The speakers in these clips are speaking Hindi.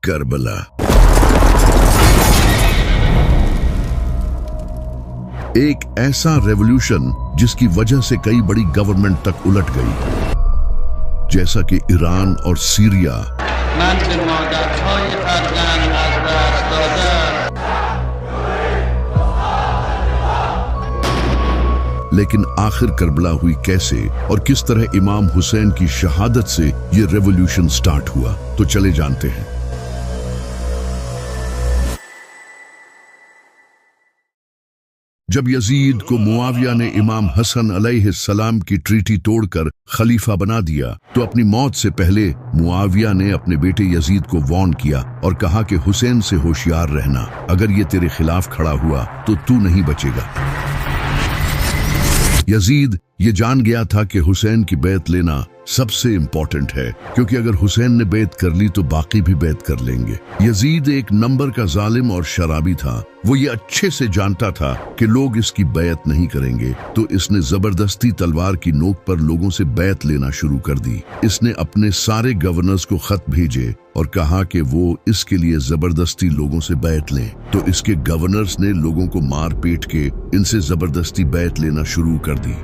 करबला। एक ऐसा रेवोल्यूशन जिसकी वजह से कई बड़ी गवर्नमेंट तक उलट गई, जैसा कि ईरान और सीरिया। लेकिन आखिर करबला हुई कैसे और किस तरह इमाम हुसैन की शहादत से ये रेवोल्यूशन स्टार्ट हुआ, तो चले जानते हैं। जब यजीद को मुआविया ने इमाम हसन अलैहिस्सलाम की ट्रीटी तोड़कर खलीफा बना दिया, तो अपनी मौत से पहले मुआविया ने अपने बेटे यजीद को वार्न किया और कहा कि हुसैन से होशियार रहना, अगर ये तेरे खिलाफ खड़ा हुआ तो तू नहीं बचेगा। यजीद ये जान गया था कि हुसैन की बैत लेना सबसे इंपॉर्टेंट है, क्योंकि अगर हुसैन ने बैत कर ली तो बाकी भी बैत कर लेंगे। यजीद एक नंबर का जालिम और शराबी था। वो ये अच्छे से जानता था कि लोग इसकी बैत नहीं करेंगे, तो इसने जबरदस्ती तलवार की नोक पर लोगों से बैत लेना शुरू कर दी। इसने अपने सारे गवर्नर्स को खत भेजे और कहा कि वो इसके लिए जबरदस्ती लोगों से बैत लें, तो इसके गवर्नर्स ने लोगों को मार पीट के इनसे जबरदस्ती बैत लेना शुरू कर दी।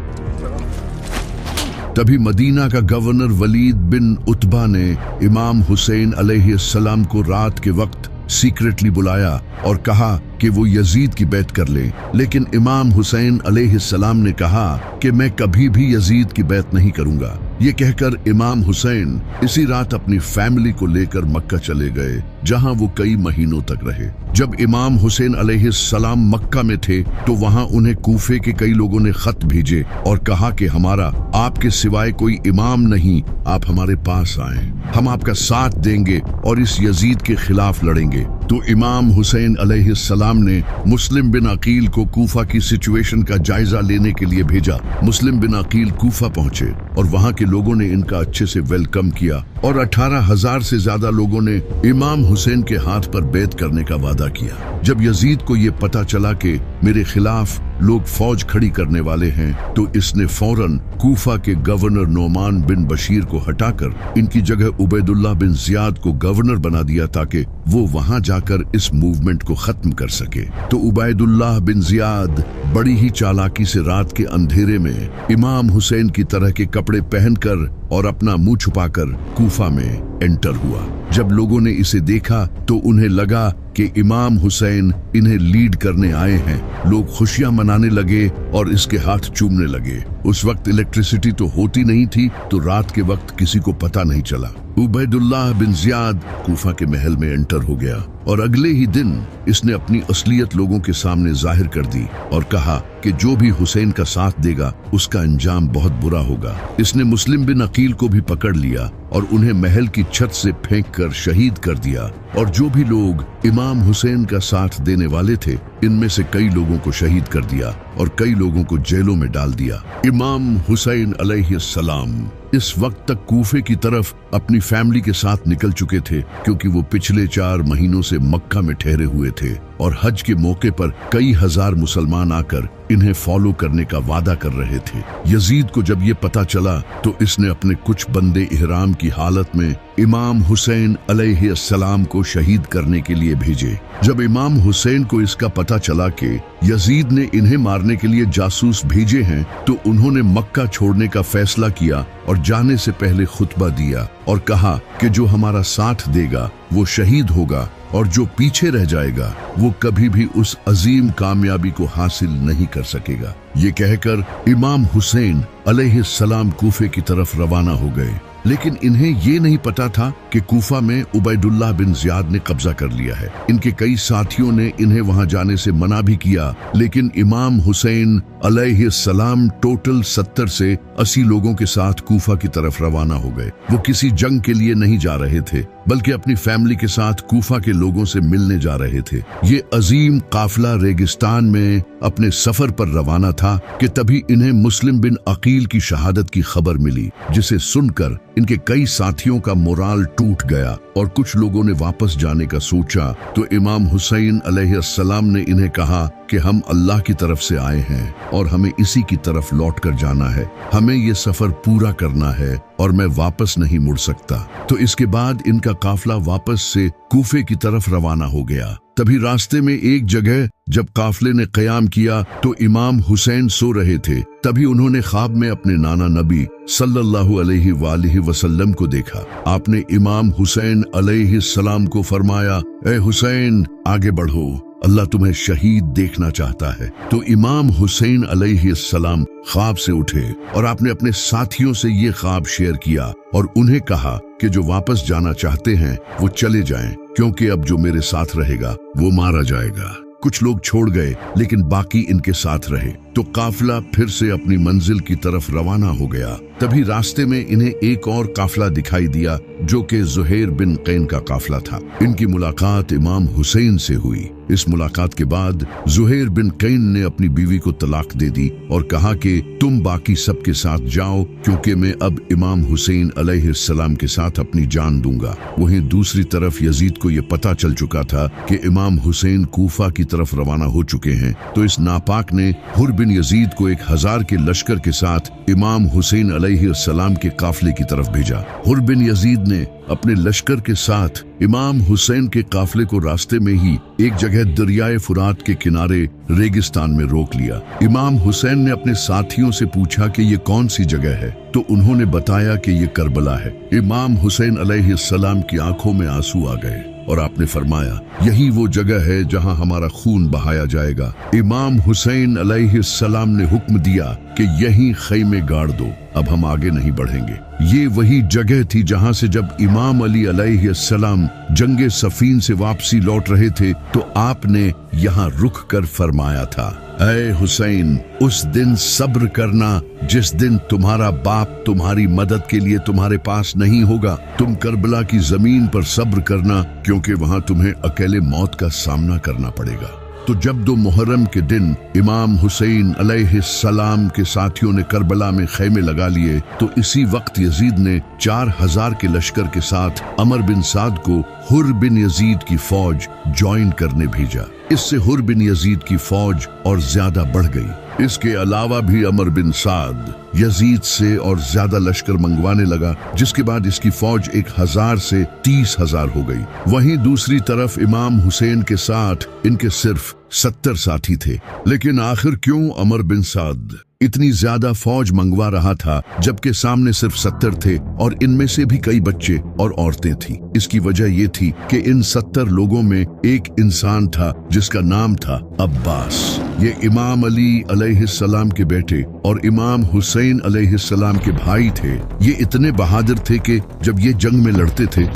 तभी मदीना का गवर्नर वलीद बिन उतबा ने इमाम हुसैन अलैहिस्सलाम को रात के वक्त सीक्रेटली बुलाया और कहा कि वो यजीद की बैत कर ले। लेकिन इमाम हुसैन अलैहिस्सलाम ने कहा कि मैं कभी भी यजीद की बैत नहीं करूंगा। ये कहकर इमाम हुसैन इसी रात अपनी फैमिली को लेकर मक्का चले गए, जहां वो कई महीनों तक रहे। जब इमाम हुसैन अलैहिस्सलाम मक्का में थे तो वहां उन्हें कूफे के कई लोगों ने खत भेजे और कहा कि हमारा आपके सिवाय कोई इमाम नहीं, आप हमारे पास आए, हम आपका साथ देंगे और इस यजीद के खिलाफ लड़ेंगे। तो इमाम हुसैन अलैहिस्सलाम ने मुस्लिम बिन अकील को कूफा की सिचुएशन का जायजा लेने के लिए भेजा। मुस्लिम बिन अकील कूफा पहुंचे और वहां के लोगों ने इनका अच्छे से वेलकम किया और 18,000 से ज्यादा लोगों ने इमाम हुसैन के हाथ पर बैत करने का वादा किया। जब यजीद को ये पता चला कि मेरे खिलाफ लोग फौज खड़ी करने वाले हैं, तो इसने फौरन कूफा के गवर्नर नोमान बिन बशीर को हटाकर इनकी जगह उबैदुल्लाह बिन जियाद को गवर्नर बना दिया, ताकि वो वहां जाकर इस मूवमेंट को खत्म कर सके। तो उबैदुल्लाह बिन जियाद बड़ी ही चालाकी से रात के अंधेरे में इमाम हुसैन की तरह के कपड़े पहनकर और अपना मुंह छुपाकर कूफा में एंटर हुआ। जब लोगों ने इसे देखा तो उन्हें लगा कि इमाम हुसैन इन्हें लीड करने आए हैं। लोग खुशियां मनाने लगे और इसके हाथ चूमने लगे। उस वक्त इलेक्ट्रिसिटी तो होती नहीं थी, तो रात के वक्त किसी को पता नहीं चला। उबैदुल्लाह बिन जियाद कूफा के महल में एंटर हो गया और अगले ही दिन इसने अपनी असलियत लोगों के सामने जाहिर कर दी और कहा कि जो भी हुसैन का साथ देगा उसका अंजाम बहुत बुरा होगा। इसने मुस्लिम बिन अकील को भी पकड़ लिया और उन्हें महल की छत से फेंककर शहीद कर दिया। और जो भी लोग इमाम हुसैन का साथ देने वाले थे, इनमें से कई लोगों को शहीद कर दिया और कई लोगों को जेलों में डाल दिया। इमाम हुसैन अलैहिस्सलाम इस वक्त तक कूफे की तरफ अपनी फैमिली के साथ निकल चुके थे, क्योंकि वो पिछले 4 महीनों से मक्का में ठहरे हुए थे और हज के मौके पर कई हजार मुसलमान आकर इन्हें फॉलो करने का वादा कर रहे थे। यजीद को जब ये पता चला तो इसने अपने कुछ बंदे इहराम की हालत में इमाम हुसैन अलैहिस्सलाम को शहीद करने के लिए भेजे। जब इमाम हुसैन को इसका पता चला कि यजीद ने इन्हें मारने के लिए जासूस भेजे हैं, तो उन्होंने मक्का छोड़ने का फैसला किया और जाने से पहले खुतबा दिया और कहा कि जो हमारा साथ देगा वो शहीद होगा और जो पीछे रह जाएगा वो कभी भी उस अजीम कामयाबी को हासिल नहीं कर सकेगा। ये कहकर इमाम हुसैन अलैहिस्सलाम कूफे की तरफ रवाना हो गए। लेकिन इन्हें ये नहीं पता था कि कूफा में उबैदुल्लाह बिन जियाद ने कब्जा कर लिया है। इनके कई साथियों ने इन्हें वहां जाने से मना भी किया, लेकिन इमाम हुसैन अलैहिस्सलाम टोटल 70 से 80 लोगों के साथ कूफा की तरफ रवाना हो गए। वो किसी जंग के लिए नहीं जा रहे थे, बल्कि अपनी फैमिली के साथ कूफा के लोगों से मिलने जा रहे थे। ये अजीम काफिला रेगिस्तान में अपने सफर पर रवाना था कि तभी इन्हें मुस्लिम बिन अकील की शहादत की खबर मिली, जिसे सुनकर इनके कई साथियों का मोराल टूट गया और कुछ लोगों ने वापस जाने का सोचा। तो इमाम हुसैन अलैहिस्सलाम ने इन्हें कहा कि हम अल्लाह की तरफ से आए हैं और हमें इसी की तरफ लौट कर जाना है। हमें ये सफर पूरा करना है और मैं वापस नहीं मुड़ सकता। तो इसके बाद इनका काफिला वापस से कूफे की तरफ रवाना हो गया। तभी रास्ते में एक जगह जब काफिले ने क़याम किया तो इमाम हुसैन सो रहे थे। तभी उन्होंने ख्वाब में अपने नाना नबी सल्लल्लाहु अलैहि वसल्लम को देखा। आपने इमाम हुसैन अलैहिस्सलाम को फरमाया, ए हुसैन आगे बढ़ो, अल्लाह तुम्हें शहीद देखना चाहता है। तो इमाम हुसैन अलैहिस्सलाम ख्वाब से उठे और आपने अपने साथियों से ये ख्वाब शेयर किया और उन्हें कहा कि जो वापस जाना चाहते हैं वो चले जाएं, क्योंकि अब जो मेरे साथ रहेगा वो मारा जाएगा। कुछ लोग छोड़ गए लेकिन बाकी इनके साथ रहे। तो काफिला फिर से अपनी मंजिल की तरफ रवाना हो गया। तभी रास्ते में इन्हें एक और काफिला दिखाई दिया जो कि ज़ुहैर बिन कैन का काफिला था। इनकी मुलाकात इमाम हुसैन से हुई। इस मुलाकात के बाद ज़ुहैर बिन कैन ने अपनी बीवी को तलाक दे दी और कहा कि तुम बाकी सबके साथ जाओ, क्योंकि मैं अब इमाम हुसैन अलैहिस्सलाम के साथ अपनी जान दूंगा। वहीं दूसरी तरफ यजीद को यह पता चल चुका था कि इमाम हुसैन कूफा की तरफ रवाना हो चुके हैं। तो इस नापाक ने हुर बिन यजीद को 1000 के लश्कर के साथ इमाम हुसैन अलैहिस्सलाम के काफिले की तरफ भेजा। हुर बिन यजीद ने अपने लश्कर के साथ इमाम हुसैन के काफिले को रास्ते में ही एक जगह दरियाए फुरात के किनारे रेगिस्तान में रोक लिया। इमाम हुसैन ने अपने साथियों से पूछा कि ये कौन सी जगह है, तो उन्होंने बताया कि ये करबला है। इमाम हुसैन अलैहिस्सलाम की आंखों में आंसू आ गए और आपने फरमाया, यही वो जगह है जहां हमारा खून बहाया जाएगा। इमाम हुसैन अलैहिस्सलाम ने हुक्म दिया कि यहीं खैमे गाड़ दो, अब हम आगे नहीं बढ़ेंगे। ये वही जगह थी जहां से जब इमाम अली अलैहिस्सलाम जंगे सफीन से वापसी लौट रहे थे तो आपने यहाँ रुक कर फरमाया था, ऐ हुसैन, उस दिन सब्र करना जिस दिन तुम्हारा बाप तुम्हारी मदद के लिए तुम्हारे पास नहीं होगा। तुम करबला की जमीन पर सब्र करना, क्योंकि वहां तुम्हें अकेले मौत का सामना करना पड़ेगा। तो जब 2 मुहर्रम के दिन इमाम हुसैन अलैहिस्सलाम के साथियों ने करबला में खैमे लगा लिए तो इसी वक्त यजीद ने 4000 के लश्कर के साथ अमर बिन साद को हुर बिन यजीद की फौज ज्वाइन करने भेजा। इससे हुर बिन यजीद की फौज और ज्यादा बढ़ गई। इसके अलावा भी अमर बिन साद यजीद से और ज्यादा लश्कर मंगवाने लगा, जिसके बाद इसकी फौज 1000 से 30,000 हो गई। वहीं दूसरी तरफ इमाम हुसैन के साथ इनके सिर्फ 70 साथी थे। लेकिन आखिर क्यों अमर बिन साद इतनी ज्यादा फौज मंगवा रहा था जबकि सामने सिर्फ 70 थे और इनमें से भी कई बच्चे और औरतें थीं? इसकी वजह ये थी कि इन 70 लोगों में एक इंसान था जिसका नाम था अब्बास। ये इमाम अली अलैहिस्सलाम के बेटे और इमाम हुसैन अलैहिस्सलाम के भाई थे। ये इतने बहादुर थे कि जब ये जंग में लड़ते थे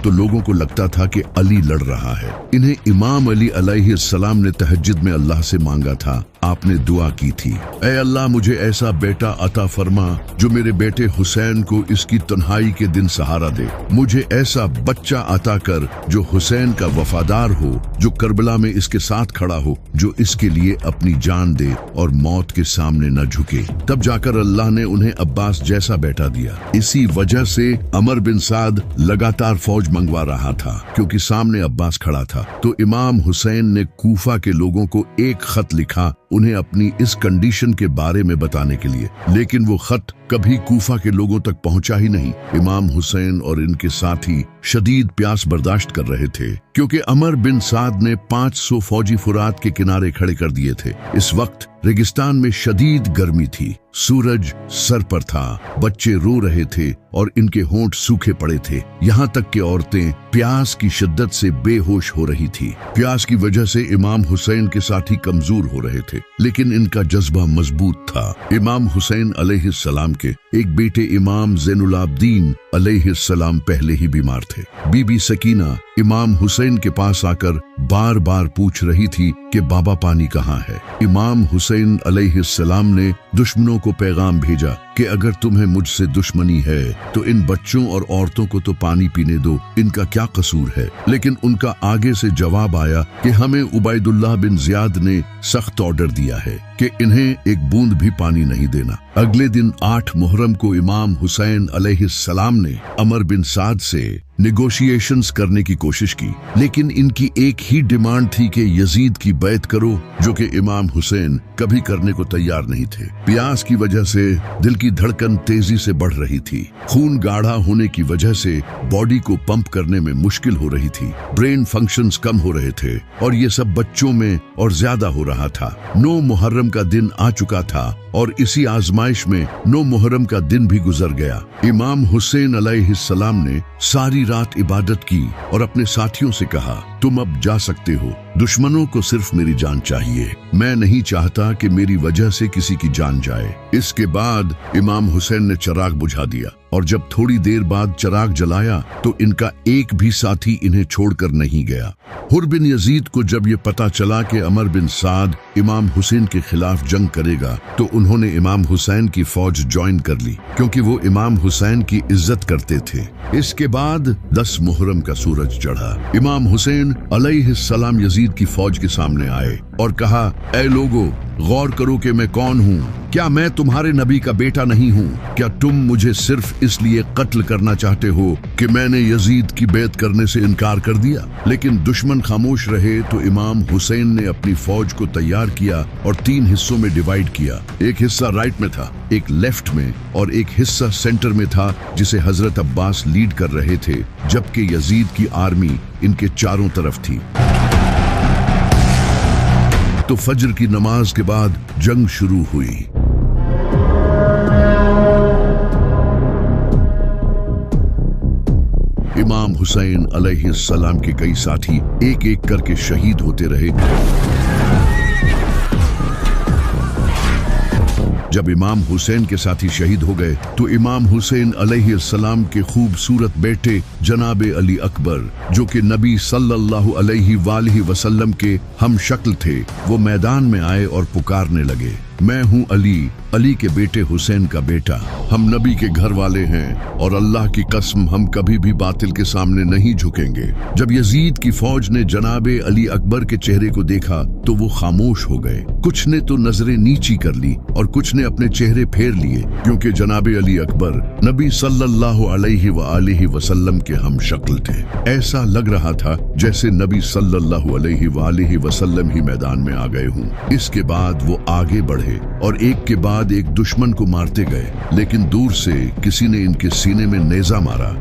तो लोगों को लगता था कि अली लड़ रहा है। इन्हें इमाम अली अलैहिस्सलाम ने तहज्जुद में अल्लाह से मांगा था। आपने दुआ की थी, ऐ अल्लाह, मुझे ऐसा बेटा अता फरमा जो मेरे बेटे हुसैन को इसकी तन्हाई के दिन सहारा दे। मुझे ऐसा बच्चा अता कर जो हुसैन का वफादार हो, जो करबला में इसके साथ खड़ा हो, जो इसके लिए अपनी जान दे और मौत के सामने न झुके। तब जाकर अल्लाह ने उन्हें अब्बास जैसा बेटा दिया। इसी वजह से अमर बिन साद लगातार फौज मंगवा रहा था, क्योंकि सामने अब्बास खड़ा था। तो इमाम हुसैन ने कूफा के लोगों को एक खत लिखा उन्हें अपनी इस कंडीशन के बारे में बताने के लिए, लेकिन वो खत कभी कूफा के लोगों तक पहुंचा ही नहीं। इमाम हुसैन और इनके साथी शदीद प्यास बर्दाश्त कर रहे थे, क्योंकि अमर बिन साद ने 500 फौजी फुरात के किनारे खड़े कर दिए थे। इस वक्त रेगिस्तान में शदीद गर्मी थी, सूरज सर पर था, बच्चे रो रहे थे और इनके होंठ सूखे पड़े थे। यहाँ तक कि औरतें प्यास की शिद्दत से बेहोश हो रही थी। प्यास की वजह से इमाम हुसैन के साथी कमजोर हो रहे थे, लेकिन इनका जज्बा मजबूत था। इमाम हुसैन अलैहिस्सलाम के एक बेटे इमाम ज़ैनुलाब्दीन अलैहिस्सलाम पहले ही बीमार थे। बीबी सकीना इमाम हुसैन के पास आकर बार बार पूछ रही थी कि बाबा पानी कहाँ है। इमाम हुसैन अलैहिस्सलाम ने दुश्मनों को पैगाम भेजा कि अगर तुम्हें मुझसे दुश्मनी है तो इन बच्चों और औरतों को तो पानी पीने दो, इनका क्या कसूर है। लेकिन उनका आगे से जवाब आया कि हमें उबैदुल्लाह बिन ज़ियाद ने सख्त ऑर्डर दिया है कि इन्हें एक बूंद भी पानी नहीं देना। अगले दिन 8 मुहर्रम को इमाम हुसैन अलैहिस्सलाम ने अमर बिन साद से निगोशिएशंस करने की कोशिश की, लेकिन इनकी एक ही डिमांड थी कि यजीद की बैत करो, जो कि इमाम हुसैन कभी करने को तैयार नहीं थे। प्यास की वजह से दिल की धड़कन तेजी से बढ़ रही थी, खून गाढ़ा होने की वजह से बॉडी को पंप करने में मुश्किल हो रही थी, ब्रेन फंक्शंस कम हो रहे थे, और ये सब बच्चों में और ज्यादा हो रहा था। 9 मुहर्रम का दिन आ चुका था और इसी आजमाइश में 9 मुहर्रम का दिन भी गुजर गया। इमाम हुसैन अलैहिस्सलाम ने सारी रात इबादत की और अपने साथियों से कहा, तुम अब जा सकते हो, दुश्मनों को सिर्फ मेरी जान चाहिए, मैं नहीं चाहता कि मेरी वजह से किसी की जान जाए। इसके बाद इमाम हुसैन ने चिराग बुझा दिया और जब थोड़ी देर बाद चिराग जलाया तो इनका एक भी साथी इन्हें छोड़कर नहीं गया। हुर बिन यजीद को जब ये पता चला कि अमर बिन साद इमाम हुसैन के खिलाफ जंग करेगा, तो उन्होंने इमाम हुसैन की फौज ज्वाइन कर ली, क्योंकि वो इमाम हुसैन की इज्जत करते थे। इसके बाद 10 मुहर्रम का सूरज चढ़ा। इमाम हुसैन अलैहिस्सलाम यजीद की फौज के सामने आए और कहा, ऐ लोगो, गौर करो कि मैं कौन हूँ। क्या मैं तुम्हारे नबी का बेटा नहीं हूँ? क्या तुम मुझे सिर्फ इसलिए कत्ल करना चाहते हो कि मैंने यजीद की बैत करने से इनकार कर दिया? लेकिन दुश्मन खामोश रहे तो इमाम हुसैन ने अपनी फौज को तैयार किया और 3 हिस्सों में डिवाइड किया। एक हिस्सा राइट में था, एक लेफ्ट में और एक हिस्सा सेंटर में था, जिसे हजरत अब्बास लीड कर रहे थे, जबकि यजीद की आर्मी इनके चारों तरफ थी। तो फज्र की नमाज के बाद जंग शुरू हुई। इमाम हुसैन अलैहिस्सलाम के कई साथी एक एक करके शहीद होते रहे। जब इमाम हुसैन के साथी शहीद हो गए तो इमाम हुसैन अलैहिस्सलाम के खूबसूरत बेटे जनाबे अली अकबर, जो कि नबी सल्लल्लाहु अलैहि वसल्लम के हम शक्ल थे, वो मैदान में आए और पुकारने लगे, मैं हूँ अली, अली के बेटे हुसैन का बेटा। हम नबी के घर वाले हैं और अल्लाह की कसम हम कभी भी बातिल के सामने नहीं झुकेंगे। जब यजीद की फौज ने जनाबे अली अकबर के चेहरे को देखा तो वो खामोश हो गए। कुछ ने तो नजरें नीची कर ली और कुछ ने अपने चेहरे फेर लिए, क्योंकि जनाबे अली अकबर नबी सल्लल्लाहु अलैहि वसल्लम के हम शक्ल थे। ऐसा लग रहा था जैसे नबी सल्लल्लाहु अलैहि वसल्लम ही मैदान में आ गए हों। इसके बाद वो आगे बढ़े और एक के बाद एक दुश्मन को मारते गए, लेकिन दूर से किसी ने इनके सीने में नेजा मारा,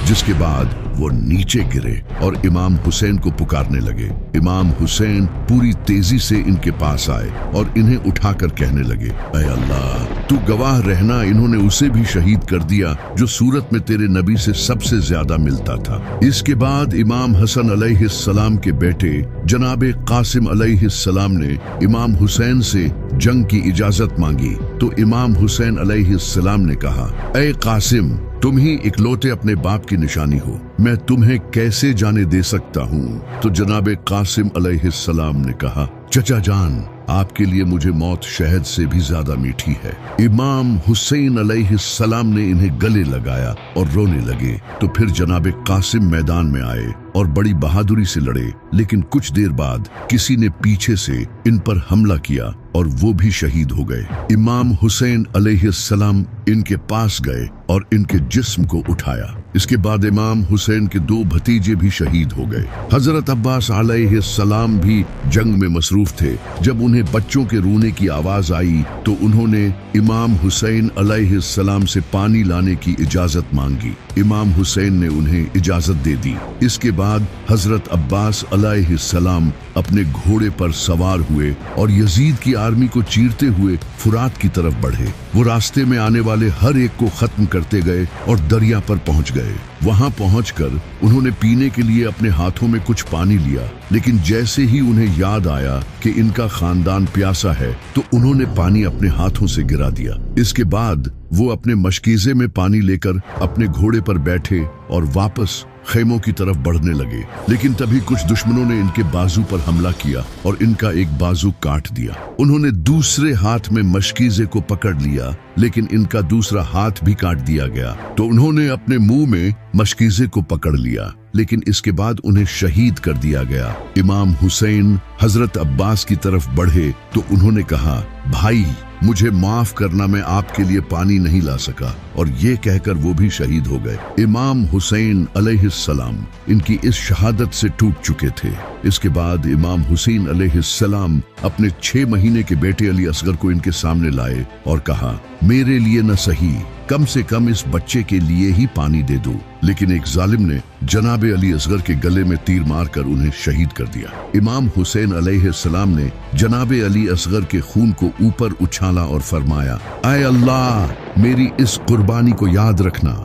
जिसके बाद वो नीचे गिरे और इमाम हुसैन को पुकारने लगे। इमाम हुसैन पूरी तेजी से इनके पास आए और इन्हें उठाकर कहने लगे, ऐ अल्लाह, तू गवाह रहना, इन्होंने उसे भी शहीद कर दिया जो सूरत में तेरे नबी से सबसे ज्यादा मिलता था। इसके बाद इमाम हसन अलैहिस्सलाम के बेटे जनाबे कासिम अलैहिस्सलाम ने इमाम हुसैन से जंग की इजाजत मांगी, तो इमाम हुसैन अलैहिस्सलाम ने कहा, ऐ कासिम, तुम ही इकलौते अपने बाप की निशानी हो, मैं तुम्हें कैसे जाने दे सकता हूँ? तो जनाबे कासिम अलैहिस्सलाम ने कहा, चचा जान, आपके लिए मुझे मौत शहद से भी ज्यादा मीठी है। इमाम हुसैन अलैहिस्सलाम ने इन्हें गले लगाया और रोने लगे। तो फिर जनाबे कासिम मैदान में आए और बड़ी बहादुरी से लड़े, लेकिन कुछ देर बाद किसी ने पीछे से इन पर हमला किया और वो भी शहीद हो गए। इमाम हुसैन अलैहिस्सलाम इनके पास गए और इनके जिस्म को उठाया। इसके बाद इमाम हुसैन के 2 भतीजे भी शहीद हो गए। हजरत अब्बास अलैहिस्सलाम भी जंग में मसरूफ थे। जब उन्हें बच्चों के रोने की आवाज आई तो उन्होंने इमाम हुसैन अलैहिस्सलाम से पानी लाने की इजाजत मांगी। इमाम हुसैन ने उन्हें इजाजत दे दी। इसके बाद हजरत अब्बास अलैहिस्सलाम अपने घोड़े पर सवार हुए और यजीद की आर्मी को चीरते हुए फुरात की तरफ बढ़े। वो रास्ते में आने वाले हर एक को खत्म करते गए और दरिया पर पहुंच गए। वहां पहुंचकर उन्होंने पीने के लिए अपने हाथों में कुछ पानी लिया, लेकिन जैसे ही उन्हें याद आया कि इनका खानदान प्यासा है तो उन्होंने पानी अपने हाथों से गिरा दिया। इसके बाद वो अपने मशकीजे में पानी लेकर अपने घोड़े पर बैठे और वापस खेमों की तरफ बढ़ने लगे। लेकिन तभी कुछ दुश्मनों ने इनके बाजू पर हमला किया और इनका एक बाजू काट दिया। उन्होंने दूसरे हाथ में मशकीजे को पकड़ लिया, लेकिन इनका दूसरा हाथ भी काट दिया गया। तो उन्होंने अपने मुंह में मशकीजे को पकड़ लिया, लेकिन इसके बाद उन्हें शहीद कर दिया गया। इमाम हुसैन हजरत अब्बास की तरफ बढ़े तो उन्होंने कहा, भाई, मुझे माफ करना, मैं आपके लिए पानी नहीं ला सका। और ये कहकर वो भी शहीद हो गए। इमाम हुसैन अलैहिस्सलाम इनकी इस शहादत से टूट चुके थे। इसके बाद इमाम हुसैन अलैहिस्सलाम अपने 6 महीने के बेटे अली असगर को इनके सामने लाए और कहा, मेरे लिए न सही, कम से कम इस बच्चे के लिए ही पानी दे दो। लेकिन एक जालिम ने जनाबे अली असगर के गले में तीर मारकर उन्हें शहीद कर दिया। इमाम हुसैन अलैहिस्सलाम ने जनाबे अली असगर के खून को ऊपर उछाला और फरमाया, ऐ अल्लाह, मेरी इस कुर्बानी को याद रखना।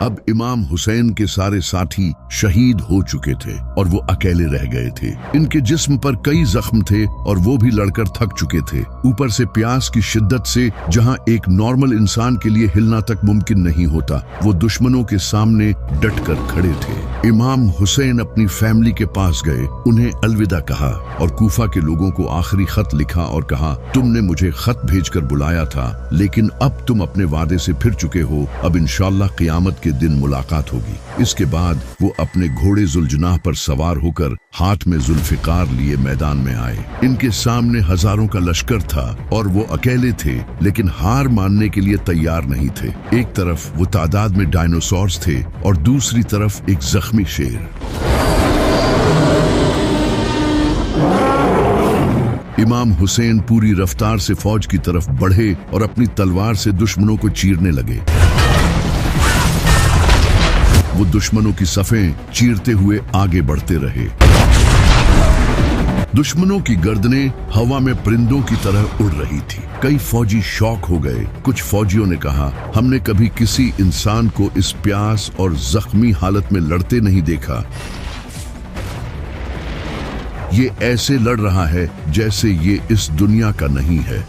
अब इमाम हुसैन के सारे साथी शहीद हो चुके थे और वो अकेले रह गए थे। इनके जिस्म पर कई जख्म थे और वो भी लड़कर थक चुके थे। ऊपर से प्यास की शिद्दत से जहां एक नॉर्मल इंसान के लिए हिलना तक मुमकिन नहीं होता, वो दुश्मनों के सामने डटकर खड़े थे। इमाम हुसैन अपनी फैमिली के पास गए, उन्हें अलविदा कहा और कूफा के लोगों को आखिरी खत लिखा और कहा, तुमने मुझे खत भेजकर बुलाया था, लेकिन अब तुम अपने वादे से फिर चुके हो। अब इंशाअल्लाह क़यामत के दिन मुलाकात होगी। इसके बाद वो अपने घोड़े जुल्जनाह पर सवार होकर हाथ में जुल्फिकार लिए मैदान में आए। इनके सामने हजारों का लश्कर था और वो अकेले थे, लेकिन हार मानने के लिए तैयार नहीं थे। एक तरफ वो तादाद में डायनासोर्स थे और दूसरी तरफ एक जख्मी शेर। इमाम हुसैन पूरी रफ्तार से फौज की तरफ बढ़े और अपनी तलवार से दुश्मनों को चीरने लगे। वो दुश्मनों की सफ़ें चीरते हुए आगे बढ़ते रहे। दुश्मनों की गर्दनें हवा में परिंदों की तरह उड़ रही थी। कई फौजी शौक हो गए। कुछ फौजियों ने कहा, हमने कभी किसी इंसान को इस प्यास और जख्मी हालत में लड़ते नहीं देखा। ये ऐसे लड़ रहा है जैसे ये इस दुनिया का नहीं है।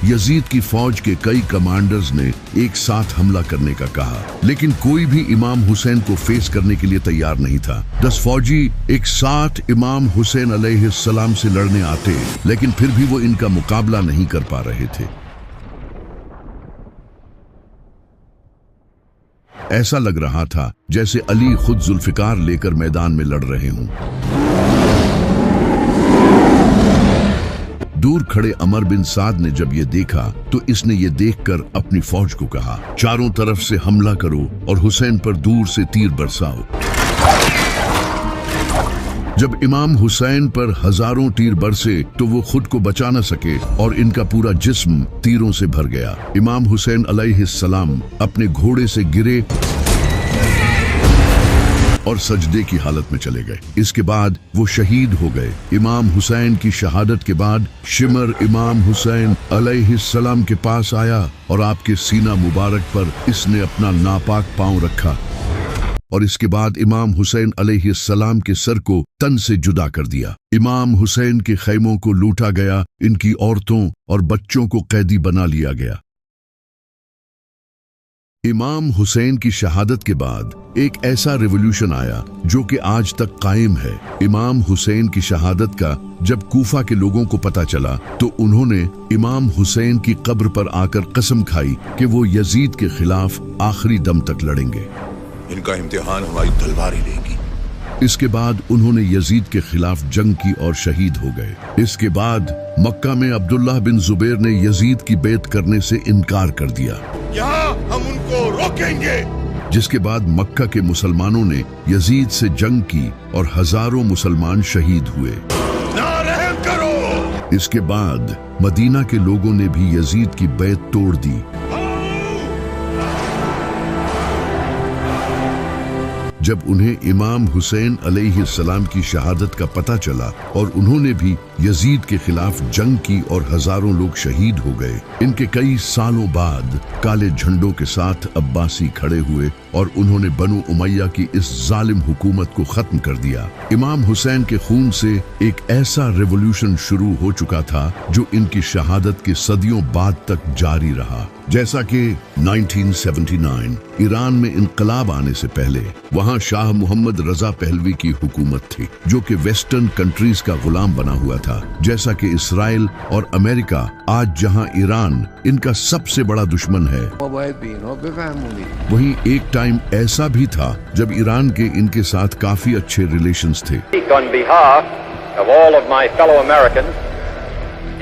यजीद की फौज के कई कमांडर्स ने एक साथ हमला करने का कहा, लेकिन कोई भी इमाम हुसैन को फेस करने के लिए तैयार नहीं था। 10 फौजी एक साथ इमाम हुसैन अलैहिस्सलाम से लड़ने आते, लेकिन फिर भी वो इनका मुकाबला नहीं कर पा रहे थे। ऐसा लग रहा था जैसे अली खुद जुल्फिकार लेकर मैदान में लड़ रहे हों। दूर खड़े अमर बिन साद ने जब ये देखा तो इसने ये देखकर अपनी फौज को कहा, चारों तरफ से हमला करो और हुसैन पर दूर से तीर बरसाओ। जब इमाम हुसैन पर हजारों तीर बरसे तो वो खुद को बचा न सके और इनका पूरा जिस्म तीरों से भर गया। इमाम हुसैन अलैहिस्सलाम अपने घोड़े से गिरे और सजदे की हालत में चले गए। इसके बाद वो शहीद हो गए। इमाम हुसैन की शहादत के बाद शिमर इमाम हुसैन अलैहिस्सलाम के पास आया और आपके सीना मुबारक पर इसने अपना नापाक पांव रखा और इसके बाद इमाम हुसैन अलैहिस्सलाम के सर को तन से जुदा कर दिया। इमाम हुसैन के खैमों को लूटा गया, इनकी औरतों और बच्चों को कैदी बना लिया गया। इमाम हुसैन की शहादत के बाद एक ऐसा रिवॉल्यूशन आया जो कि आज तक कायम है। इमाम हुसैन की शहादत का जब कूफा के लोगों को पता चला तो उन्होंने इमाम हुसैन की कब्र पर आकर कसम खाई कि वो यजीद के खिलाफ आखिरी दम तक लड़ेंगे। इनका इम्तिहान हमारी तलवार ही लेगी। इसके बाद उन्होंने यजीद के खिलाफ जंग की और शहीद हो गए। इसके बाद मक्का में अब्दुल्लाह बिन जुबैर ने यजीद की बैत करने से इनकार कर दिया। यहाँ हम उनको रोकेंगे। जिसके बाद मक्का के मुसलमानों ने यजीद से जंग की और हजारों मुसलमान शहीद हुए। ना रहम करो। इसके बाद मदीना के लोगों ने भी यजीद की बैत तोड़ दी। जब उन्हें इमाम हुसैन अलैहिस्सलाम की शहादत का पता चला और उन्होंने भी यजीद के खिलाफ जंग की और हजारों लोग शहीद हो गए। इनके कई सालों बाद काले झंडों के साथ अब्बासी खड़े हुए और उन्होंने बनु उमैया की इस जालिम हुकूमत को खत्म कर दिया। इमाम हुसैन के खून से एक ऐसा रिवॉल्यूशन शुरू हो चुका था जो इनकी शहादत के सदियों बाद तक जारी रहा। जैसा कि 1979 ईरान में इनकलाब आने से पहले वहां शाह मोहम्मद रजा पहलवी की हुकूमत थी जो कि वेस्टर्न कंट्रीज का गुलाम बना हुआ था। जैसा कि इसराइल और अमेरिका आज जहां ईरान इनका सबसे बड़ा दुश्मन है, वहीं एक टाइम टाइम ऐसा भी था जब ईरान के इनके साथ काफी अच्छे रिलेशंस थे। On behalf of all of my fellow Americans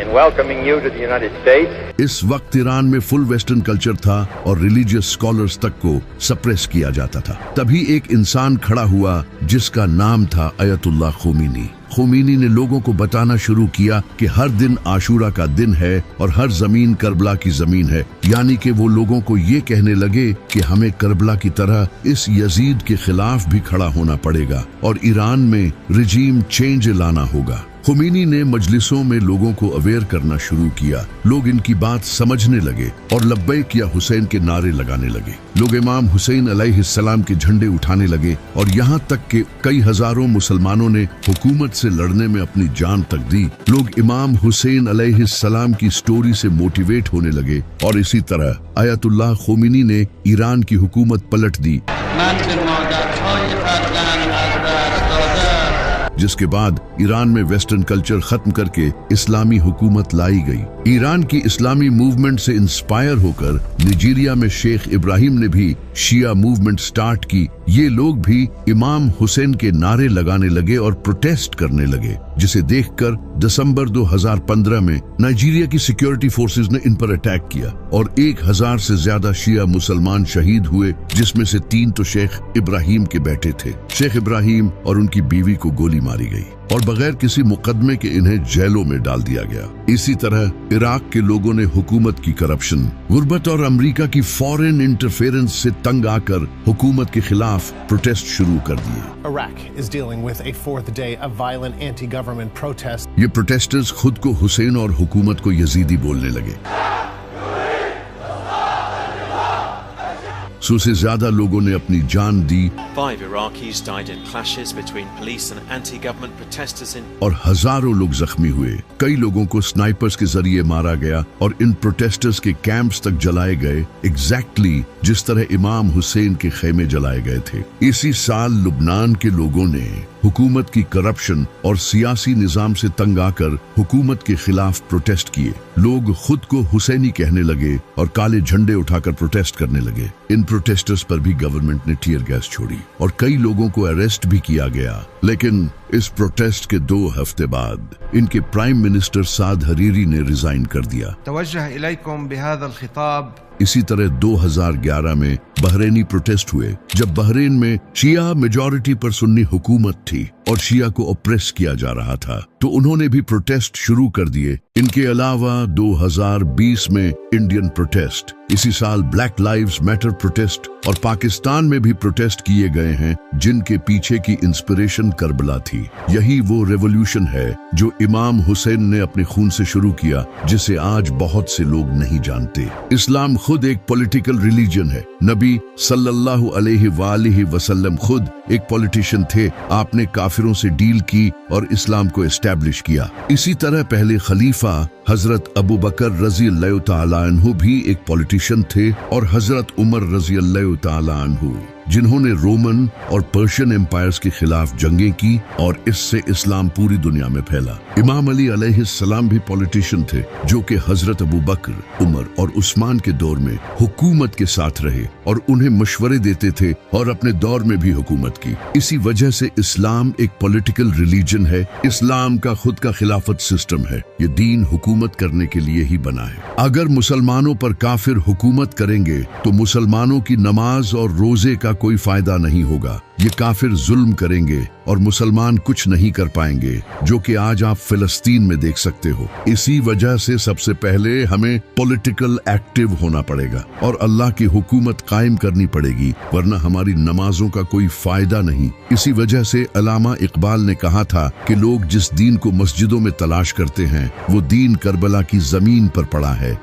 in welcoming you to the United States. इस वक्त ईरान में फुल वेस्टर्न कल्चर था और रिलीजियस स्कॉलर्स तक को सप्रेस किया जाता था। तभी एक इंसान खड़ा हुआ जिसका नाम था अयतुल्लाह खोमीनी। खोमीनी ने लोगों को बताना शुरू किया कि हर दिन आशूरा का दिन है और हर जमीन करबला की जमीन है, यानी कि वो लोगों को ये कहने लगे कि हमें करबला की तरह इस यजीद के खिलाफ भी खड़ा होना पड़ेगा और ईरान में रिजीम चेंज लाना होगा। खोमीनी ने मजलिसों में लोगों को अवेयर करना शुरू किया। लोग इनकी बात समझने लगे और लब्बैक या हुसैन के नारे लगाने लगे। लोग इमाम हुसैन अलैहिस्सलाम के झंडे उठाने लगे और यहाँ तक कि कई हजारों मुसलमानों ने हुकूमत से लड़ने में अपनी जान तक दी। लोग इमाम हुसैन अलैहिस्सलाम की स्टोरी से मोटिवेट होने लगे और इसी तरह अयतुल्लाह खोमीनी ने ईरान की हुकूमत पलट दी, जिसके बाद ईरान में वेस्टर्न कल्चर खत्म करके इस्लामी हुकूमत लाई गई। ईरान की इस्लामी मूवमेंट से इंस्पायर होकर नाइजीरिया में शेख इब्राहिम ने भी शिया मूवमेंट स्टार्ट की। ये लोग भी इमाम हुसैन के नारे लगाने लगे और प्रोटेस्ट करने लगे, जिसे देखकर दिसंबर 2015 में नाइजीरिया की सिक्योरिटी फोर्सेस ने इन पर अटैक किया और 1000 से ज्यादा शिया मुसलमान शहीद हुए, जिसमें से 3 तो शेख इब्राहिम के बेटे थे। शेख इब्राहिम और उनकी बीवी को गोली मारी गई और बगैर किसी मुकदमे के इन्हें जेलों में डाल दिया गया। इसी तरह इराक के लोगों ने हुकूमत की करप्शन, गुर्बत और अमेरिका की फॉरेन इंटरफेरेंस से तंग आकर हुकूमत के खिलाफ प्रोटेस्ट शुरू कर दिए। Iraq is dealing with a fourth day of violent anti-government protests. ये प्रोटेस्टर्स खुद को हुसैन और हुकूमत को यजीदी बोलने लगे। 100 से ज्यादा लोगों ने अपनी जान दी। 5 Iraqis died in clashes between police and anti-government protesters in और हजारों लोग जख्मी हुए। कई लोगों को स्नाइपर्स के जरिए मारा गया और इन प्रोटेस्टर्स के कैंप्स तक जलाए गए, एग्जैक्टली जिस तरह इमाम हुसैन के खेमे जलाए गए थे। इसी साल लुबनान के लोगों ने हुकूमत की करप्शन और सियासी निजाम से तंग आकर हुकूमत के खिलाफ प्रोटेस्ट किए। लोग खुद को हुसैनी कहने लगे और काले झंडे उठाकर प्रोटेस्ट करने लगे। इन प्रोटेस्टर्स पर भी गवर्नमेंट ने टीयर गैस छोड़ी और कई लोगों को अरेस्ट भी किया गया। लेकिन इस प्रोटेस्ट के 2 हफ्ते बाद इनके प्राइम मिनिस्टर साद हरीरी ने रिजाइन कर दिया। इसी तरह 2011 में बहरीनी प्रोटेस्ट हुए, जब बहरीन में शिया मेजॉरिटी पर सुन्नी हुकूमत थी और शिया को ऑप्रेस किया जा रहा था, तो उन्होंने भी प्रोटेस्ट शुरू कर दिए। इनके अलावा 2020 में इंडियन प्रोटेस्ट, इसी साल ब्लैक लाइव्स मैटर प्रोटेस्ट और पाकिस्तान में भी प्रोटेस्ट किए गए हैं, जिनके पीछे की इंस्पिरेशन करबला थी। यही वो रेवोल्यूशन है जो इमाम हुसैन ने अपने खून से शुरू किया, जिसे आज बहुत से लोग नहीं जानते। इस्लाम खुद एक पॉलिटिकल रिलीजन है। नबी सल्लल्लाहु अलैहि वसल्लम खुद एक पॉलिटिशियन थे। आपने काफिरों से डील की और इस्लाम को एस्टैब्लिश किया। इसी तरह पहले खलीफा हजरत अबू बकर रजी अल्लाह तआला अन्हु भी एक पॉलिटिशियन थे और हजरत उमर रजी अल्लाह तआला अन्हु, जिन्होंने रोमन और पर्शियन एम्पायर्स के खिलाफ जंगें की और इससे इस्लाम पूरी दुनिया में फैला। इमाम अली अलैहिस्सलाम भी पॉलिटिशियन थे, जो कि हजरत अबू बकर, उमर और उस्मान के दौर में हुकूमत के साथ रहे और उन्हें मशवरे देते थे और अपने दौर में भी हुकूमत की। इसी वजह से इस्लाम एक पॉलिटिकल रिलीजन है। इस्लाम का खुद का खिलाफत सिस्टम है। ये दीन हुकूमत करने के लिए ही बना है। अगर मुसलमानों पर काफिर हुकूमत करेंगे तो मुसलमानों की नमाज और रोजे का कोई फायदा नहीं होगा। ये काफिर जुल्म करेंगे और मुसलमान कुछ नहीं कर पाएंगे, जो कि आज आप फिलिस्तीन में देख सकते हो। इसी वजह से सबसे पहले हमें पॉलिटिकल एक्टिव होना पड़ेगा और अल्लाह की हुकूमत कायम करनी पड़ेगी, वरना हमारी नमाजों का कोई फायदा नहीं। इसी वजह से अल्लामा इकबाल ने कहा था कि लोग जिस दीन को मस्जिदों में तलाश करते हैं, वो दीन करबला की जमीन पर पड़ा है।